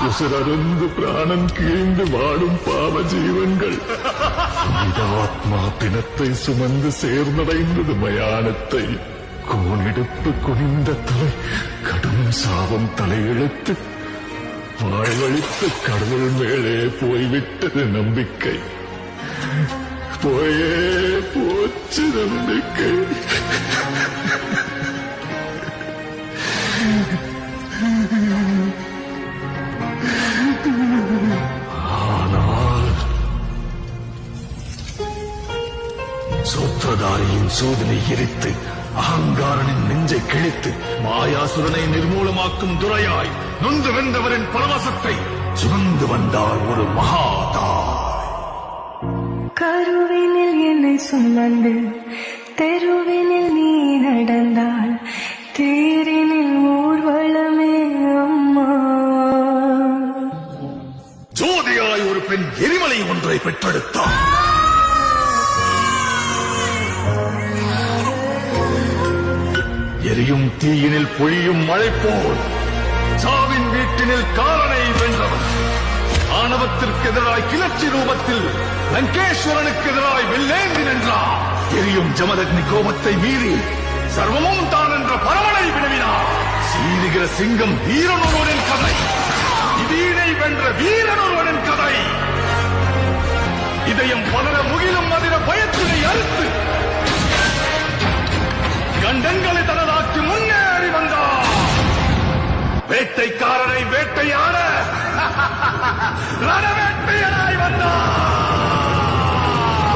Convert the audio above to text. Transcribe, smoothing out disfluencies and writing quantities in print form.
உசுரருந்து பிராணம் கீழ்ந்து வாடும் பாவ ஜீவன்கள் ஆத்மா பிணத்தை சுமந்து சேர்ந்தடைந்தது மயானத்தை. கோணிடுப்பு குனிந்த தலை கடும் சாபம் தலையெழுத்து வாழ்வழித்து கடவுள் மேலே போய்விட்டது நம்பிக்கை. போயே போச்சு நம்பிக்கை. ஆனால் சூத்திரதாரியின் சோதனை எரித்து அகங்காரனின் நெஞ்சை கிழித்து மாயாசுரனை நிர்மூலமாக்கும் துரையாய் நொந்து வென்றவரின் பரவசத்தை சுமந்து வந்தார் ஒரு மகாதாய். கருவினில் என்னை சுமந்து தெருவினில் நீ நடந்தால் தேரினில் ஊர்வலமே அம்மா. ஜோதியாய் ஒரு பெண் எரிமலை ஒன்றை பெற்றெடுத்தார். எரியும் தீயினில் பொழியும் மழை போல் சாவின் வீட்டினில் காலனை வென்றவன். ஆணவத்திற்கு எதிராய் கிளர்ச்சி ரூபத்தில் லங்கேஸ்வரனுக்கு எதிராய் வெள்ளேந்தி நின்றார். எரியும் ஜமதக்னி கோபத்தை மீறி சர்வமும் தான் என்ற பரமனை வினவினார். சீருகிற சிங்கம் வீரனொருவனின் கதை, இதீனை வென்ற வீரனொருவனின் கதை. இதயம் பலர முகிலும் அதிர பயத்தினை